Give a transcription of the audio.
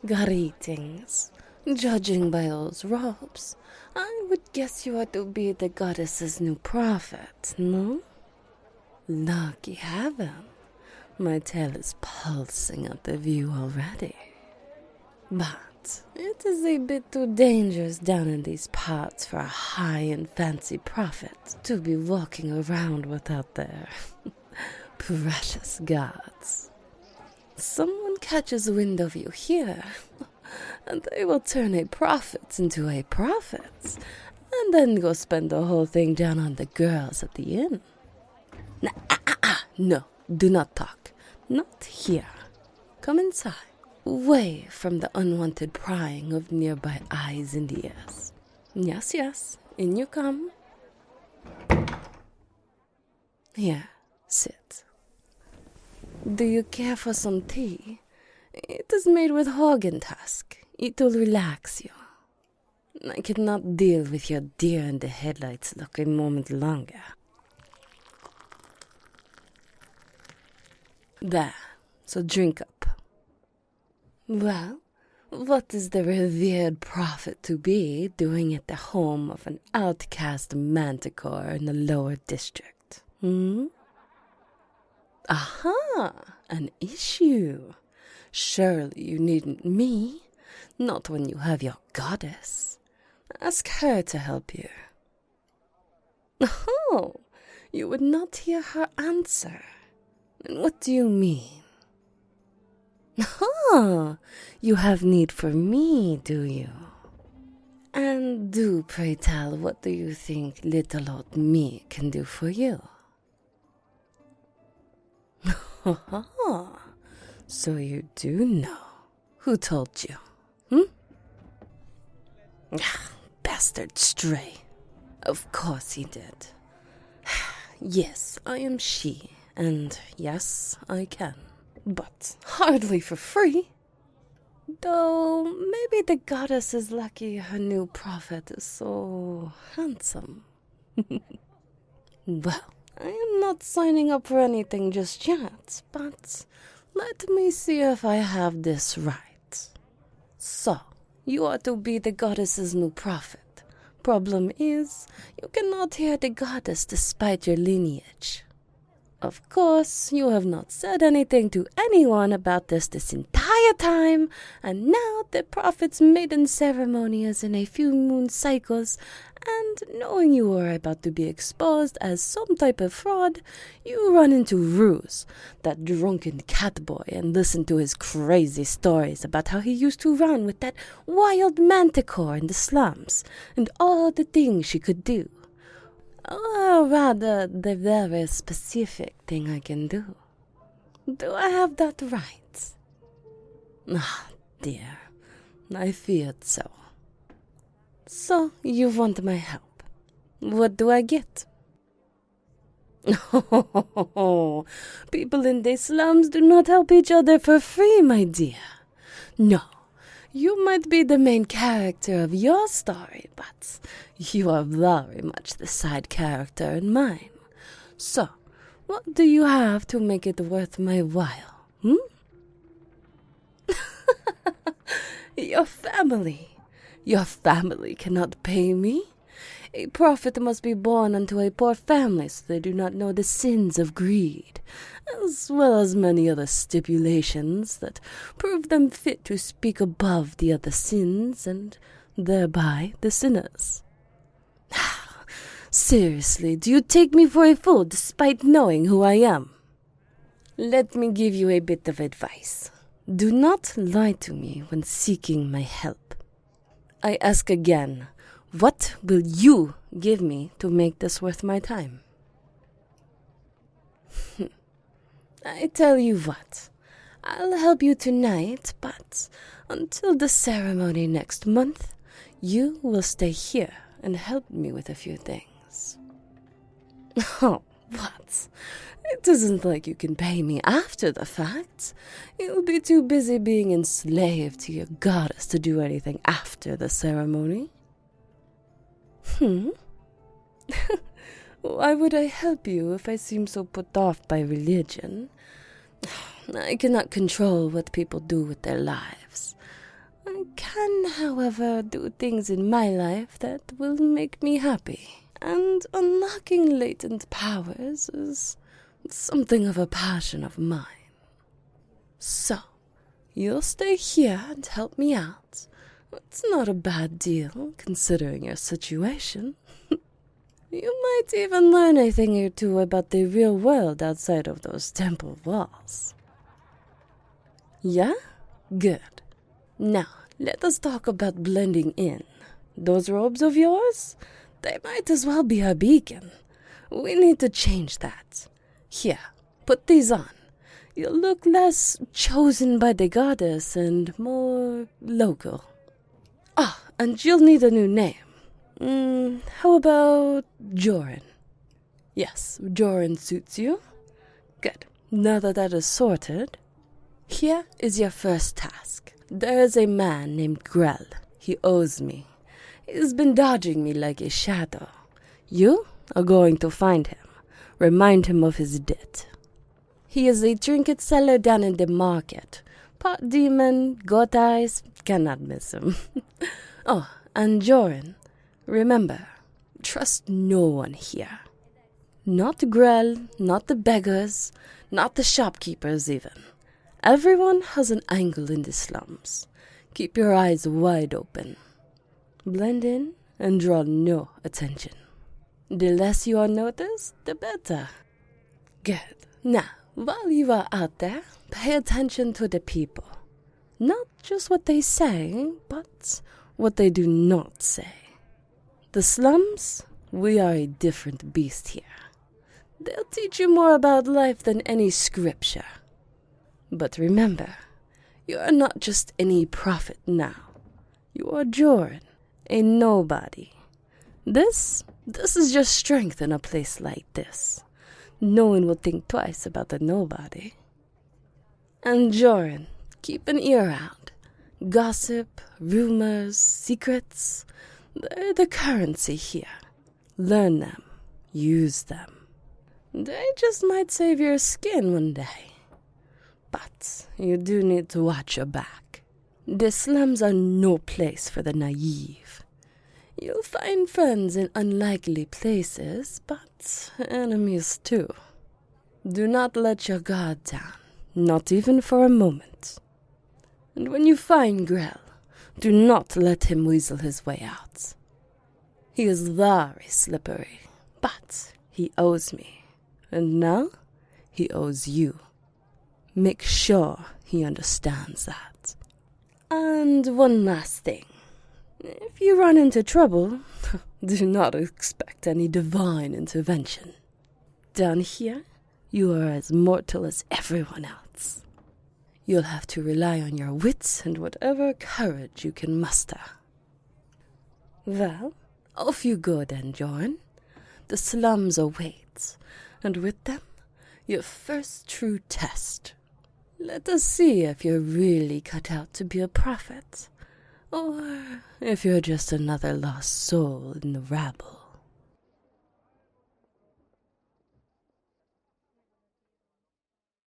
Greetings. Judging by those robes, I would guess you are to be the goddess's new prophet, no? Lucky heaven. My tail is pulsing at the view already. But it is a bit too dangerous down in these parts for a high and fancy prophet to be walking around without their precious guards. Someone catches wind of you here, and they will turn a prophet into a prophet, and then go spend the whole thing down on the girls at the inn. No, do not talk. Not here. Come inside. Away from the unwanted prying of nearby eyes and ears. Yes, in you come. Here, sit. Do you care for some tea? It is made with hogan tusk. It will relax you. I cannot deal with your deer in the headlights look a moment longer. There, so drink up. Well, what is the revered prophet to be doing at the home of an outcast Manticore in the lower district? Aha, an issue. Surely you needn't me, not when you have your goddess. Ask her to help you. Oh, you would not hear her answer. And what do you mean? Ah, you have need for me, do you? And do pray tell, what do you think little old me can do for you? So you do know. Who told you? Bastard stray. Of course he did. Yes, I am she, and yes, I can. But hardly for free. Though maybe the goddess is lucky her new prophet is so handsome. Well, I am not signing up for anything just yet, but let me see if I have this right. So, you are to be the goddess's new prophet. Problem is, you cannot hear the goddess despite your lineage. Of course, you have not said anything to anyone about this entire time, and now the prophet's maiden ceremony is in a few moon cycles, and knowing you are about to be exposed as some type of fraud, you run into Royse, that drunken catboy, and listen to his crazy stories about how he used to run with that wild Manticore in the slums, and all the things she could do. Or rather, the very specific thing I can do. Do I have that right? Ah, dear, I feared so. So, you want my help. What do I get? Oh, people in the slums do not help each other for free, my dear. No, you might be the main character of your story, but you are very much the side character in mine. So, what do you have to make it worth my while, Your family. Your family cannot pay me. A prophet must be born unto a poor family so they do not know the sins of greed, as well as many other stipulations that prove them fit to speak above the other sins and thereby the sinners. Seriously, do you take me for a fool despite knowing who I am? Let me give you a bit of advice. Do not lie to me when seeking my help. I ask again, what will you give me to make this worth my time? I tell you what, I'll help you tonight, but until the ceremony next month, you will stay here and help me with a few things. Oh, what? It isn't like you can pay me after the fact. You'll be too busy being enslaved to your goddess to do anything after the ceremony. Why would I help you if I seem so put off by religion? I cannot control what people do with their lives. I can, however, do things in my life that will make me happy. And unlocking latent powers is something of a passion of mine. So, you'll stay here and help me out. It's not a bad deal, considering your situation. You might even learn a thing or two about the real world outside of those temple walls. Yeah? Good. Now, let us talk about blending in. Those robes of yours? They might as well be a beacon. We need to change that. Here, put these on. You'll look less chosen by the goddess and more local. Ah, and you'll need a new name. How about Joran? Yes, Joran suits you. Good. Now that is sorted, here is your first task. There is a man named Grell. He owes me. He's been dodging me like a shadow. You are going to find him. Remind him of his debt. He is a trinket seller down in the market. Pot demon, got eyes, cannot miss him. Oh, and Joran, remember, trust no one here. Not Grell, not the beggars, not the shopkeepers even. Everyone has an angle in the slums. Keep your eyes wide open. Blend in and draw no attention. The less you are noticed, the better. Good. Now, while you are out there, pay attention to the people. Not just what they say, but what they do not say. The slums, we are a different beast here. They'll teach you more about life than any scripture. But remember, you are not just any prophet now. You are Joran, a nobody. This is just strength in a place like this. No one will think twice about the nobody. And Joran, keep an ear out. Gossip, rumors, secrets, they're the currency here. Learn them, use them. They just might save your skin one day. But you do need to watch your back. The slums are no place for the naive. You'll find friends in unlikely places, but enemies too. Do not let your guard down, not even for a moment. And when you find Grell, do not let him weasel his way out. He is very slippery, but he owes me. And now, he owes you. Make sure he understands that. And one last thing. If you run into trouble, do not expect any divine intervention. Down here, you are as mortal as everyone else. You'll have to rely on your wits and whatever courage you can muster. Well, off you go then, Joran. The slums await, and with them, your first true test. Let us see if you're really cut out to be a prophet, or if you're just another lost soul in the rabble.